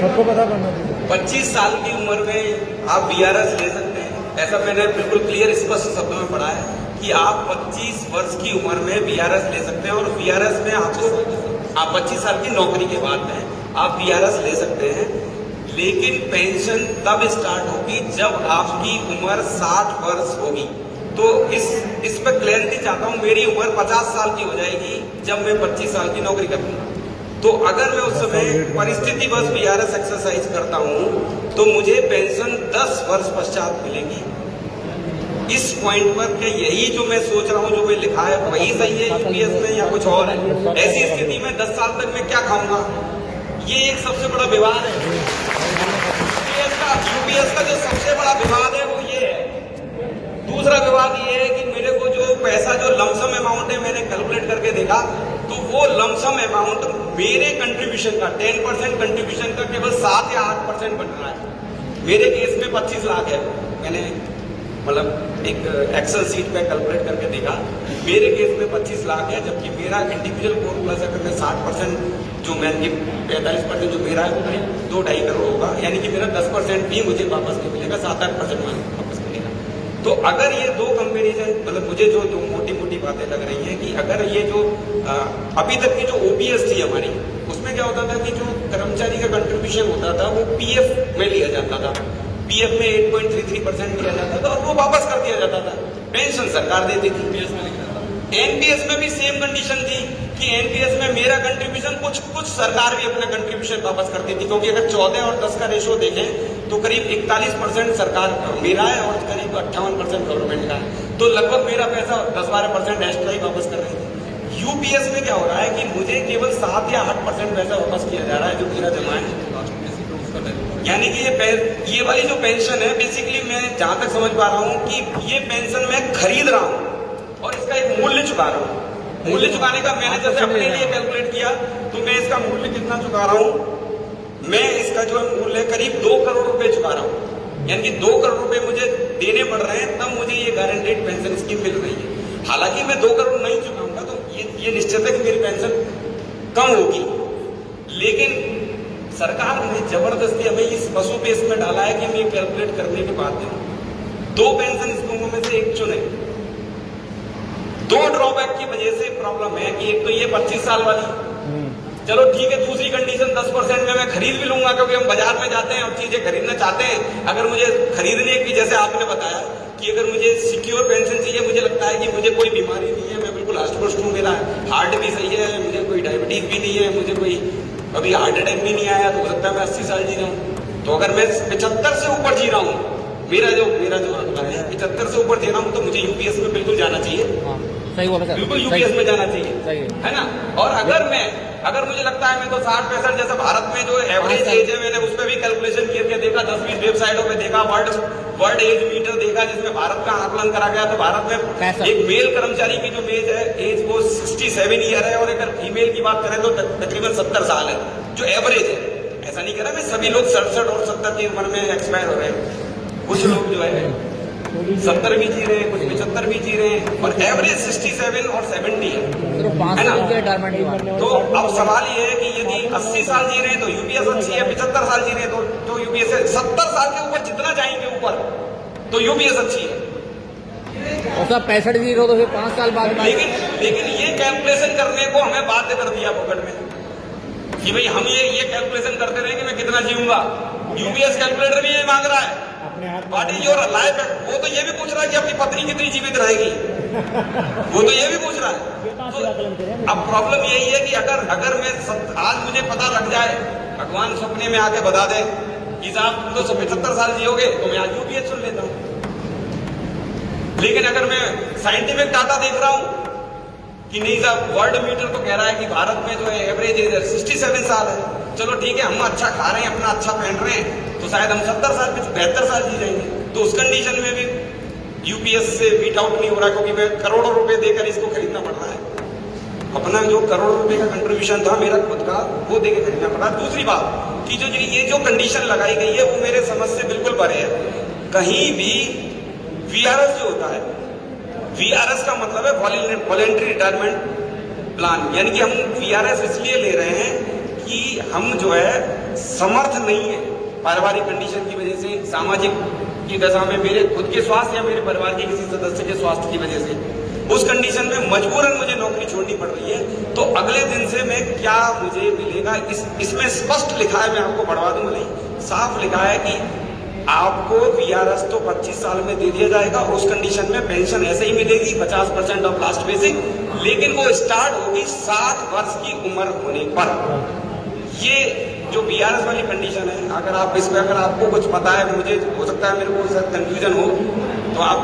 सबको पता करना चाहिए। 25 साल की उम्र में आप वीआरएस ले सकते हैं, ऐसा मैंने बिल्कुल क्लियर स्पष्ट शब्दों में पढ़ा है कि आप 25 वर्ष की उम्र में वीआरएस ले सकते हैं। और वीआरएस में आपको आप 25 साल की नौकरी के बाद में आप वीआरएस ले सकते हैं, लेकिन पेंशन तब स्टार्ट होगी जब आपकी उम्र 60 वर्ष होगी। तो इस पर क्लैरिटी चाहता हूं। मेरी उम्र 50 साल की हो जाएगी जब मैं 25 साल की नौकरी करूंगा। तो अगर मैं उस समय परिस्थिति बस वीआरएस एक्सरसाइज करता हूं तो मुझे पेंशन 10 वर्ष पश्चात मिलेगी। इस पॉइंट पर क्या यही जो मैं सोच रहा हूं, जो मैं लिखा है वही सही है यूपीएस में या कुछ और है? ऐसी स्थिति में 10 साल तक मैं क्या खाऊंगा? ये एक सबसे बड़ा विवाद है। यूपीएस का जो सबसे बड़ा विवाद है वो ये है। दूसरा विवाद ये है कि मेरे को जो पैसा जो लमसम अमाउंट है, मैंने कैलकुलेट करके देखा तो वो लमसम अमाउंट मेरे कंट्रीब्यूशन का 10% कंट्रीब्यूशन का केवल 7 या 8% बन रहा है। मेरे केस में 25 लाख है। मैंने मतलब एक एक्सेल सीट पे कैलकुलेट करके देखा, मेरे केस में 25 लाख है, जबकि मेरा इंडिविजुअल कोर प्लस अगर मैं 60% जो मैं 45% जो मेरा है वो करीब 2-2.5 करोड़ होगा, यानी कि मेरा 10% भी मुझे वापस नहीं मिलेगा, 7-8% वापस मिलेगा। तो अगर ये दो कंपेरिजन, मतलब मुझे जो मोटी मोटी बातें लग रही हैं कि अगर ये जो अभी तक की जो ओपीएस थी हमारी, उसमें क्या होता था कि जो कर्मचारी का कंट्रीब्यूशन होता था वो पीएफ में लिया जाता था। पीएफ में 8.33% दिया जाता था और वो वापस कर दिया जाता था। पेंशन सरकार देती थी। एनपीएस में लिखा था। एनपीएस में भी सेम कंडीशन थी कि एनपीएस में मेरा कंट्रीब्यूशन कुछ सरकार भी अपना कंट्रीब्यूशन वापस करती थी, क्योंकि अगर 14 और 10 का रेशो देखें तो करीब 41% सरकार मेरा है और करीब 58% गवर्नमेंट का है। तो लगभग मेरा पैसा 10-12% एक्स्ट्रा ही वापस कर रही थी। यूपीएस में क्या हो रहा है कि मुझे केवल 7 या 8% पैसा वापस किया जा रहा है जो मेरा जमा है। यानी कि ये वाली जो पेंशन है, बेसिकली मैं जहां तक समझ पा रहा हूं कि ये पेंशन मैं खरीद रहा हूं और इसका एक मूल्य चुका रहा हूं। मूल्य चुकाने का मैंने जैसे अपने लिए कैलकुलेट किया तो मैं इसका मूल्य कितना चुका रहा हूं, मैं इसका जो मूल्य करीब 2 करोड़ रुपए चुका रहा हूं। यानी कि 2 करोड़ रुपए मुझे देने पड़ रहे हैं, तब मुझे ये गारंटेड पेंशन स्कीम मिल रही है। हालांकि मैं 2 करोड़ नहीं चुकाऊंगा तो ये निश्चित है कि मेरी पेंशन कम होगी, लेकिन सरकार ने जबरदस्ती हमें इस पशु पेश में डाला है कि हम ये कैलकुलेट करने के बाद में 2 पेंशन स्कीमों में से एक चुने। 2 ड्रॉबैक की वजह से प्रॉब्लम है कि एक तो ये 25 साल वाली, चलो ठीक है, दूसरी कंडीशन 10% में मैं खरीद भी लूंगा, क्योंकि हम बाजार में जाते हैं, हम चीजें खरीदना चाहते हैं। अगर मुझे खरीदने की, जैसे आपने बताया कि अगर मुझे सिक्योर पेंशन चाहिए, मुझे लगता है कि मुझे कोई बीमारी नहीं है, मैं बिल्कुल हष्ट-पुष्ट हूं, मेरा हार्ट भी सही है, मुझे कोई डायबिटीज भी नहीं है, मुझे कोई अभी हार्ट अटैक भी नहीं आया, तो हो सकता है मैं 80 साल जी रहा हूँ। तो अगर मैं 75 से ऊपर जी रहा हूँ, मेरा जो आंकड़ा है 75 से ऊपर जी रहा हूँ, तो मुझे यूपीएस में बिल्कुल जाना चाहिए। सही बोला सर, बिल्कुल यूपीएस में जाना चाहिए, है ना। और अगर मुझे लगता है मैं तो 60-65 जैसा भारत में जो एवरेज एज है, मैंने उस पर भी कैलकुलेशन करके देखा, 10-20 वेबसाइटों पे देखा, वर्ल्ड एज मीटर देखा जिसमें भारत का आकलन करा गया। तो भारत में एक मेल कर्मचारी की जो एज वो 67 ईयर है, और अगर फीमेल की बात करें तो तकरीबन 70 साल है, जो एवरेज है। ऐसा नहीं कह रहा मैं सभी लोग 67 और 70 की उम्र में एक्सपायर हो रहे हैं। कुछ लोग जो है 70 भी जी रहे हैं, कुछ 75 भी जी रहे हैं, और एवरेज 67 और 70 है ना। तो अब सवाल ये है कि यदि 80 साल जी रहे हैं तो यूपीएस अच्छी है, 75 साल जी रहे हैं तो यूपीएस है, 70 साल के ऊपर जितना जाएंगे ऊपर तो यूपीएस अच्छी है। और सब 65 जी रहे हो तो फिर 5 साल बाद लेकिन ये कैलकुलेशन करने को हमें बाध्य कर दिया पकड़ में कि भाई हम ये कैलकुलेशन करते रहे कि मैं कितना जीऊंगा। यूपीएस कैलकुलेटर भी ये मांग रहा है, व्हाट इज योर लाइफ। वो तो ये भी पूछ रहा है कि अपनी पत्नी कितनी जीवित रहेगी, वो तो ये भी पूछ रहा है। तो अब प्रॉब्लम यही है कि अगर मैं आज मुझे पता लग जाए, भगवान सपने में आके बता दे कि साहब तुम तो 75 साल जियोगे, तो मैं आज यूपीएस सुन लेता हूँ। लेकिन अगर मैं साइंटिफिक डाटा देख रहा हूँ कि नहीं साहब, वर्ल्ड मीटर तो कह रहा है कि भारत में जो है एवरेज एज 67 साल है, चलो ठीक है, हम अच्छा खा रहे हैं, अपना अच्छा पहन रहे हैं, तो शायद हम 70 साल पे 72 साल जी जाएंगे। तो उस कंडीशन में भी यूपीएस से बीट आउट नहीं हो रहा, क्योंकि मैं करोड़ों रुपए देकर इसको खरीदना पड़ रहा है। अपना जो करोड़ों रुपए का कंट्रीब्यूशन था मेरा खुद का, वो देकर खरीदना पड़ा। दूसरी बात कि ये जो कंडीशन लगाई गई है वो मेरे समझ से बिल्कुल परे है। कहीं भी वीआरएस जो होता है, वीआरएस का मतलब है वॉलंटरी रिटायरमेंट प्लान, यानी कि हम वीआरएस इसलिए ले रहे हैं कि हम जो है समर्थ नहीं है, पारिवारिक कंडीशन की वजह से, सामाजिक की दशा में, मेरे खुद के स्वास्थ्य या मेरे परिवार के किसी सदस्य के स्वास्थ्य की वजह से उस कंडीशन में मजबूरन मुझे नौकरी छोड़नी पड़ रही है, तो अगले दिन से मैं क्या मुझे मिलेगा, इसमें स्पष्ट लिखा है, मैं आपको पढ़वा दूं, नहीं साफ लिखा है कि आपको वीआरएस तो 25 साल में दे दिया जाएगा, उस कंडीशन में पेंशन ऐसे ही मिलेगी 50% ऑफ लास्ट बेसिक, लेकिन वो स्टार्ट होगी 60 वर्ष की उम्र होने पर। ये जो वीआरएस वाली कंडीशन है, अगर आप इसमें, अगर आपको कुछ पता है, मुझे हो सकता है मेरे को कंफ्यूजन हो, तो आप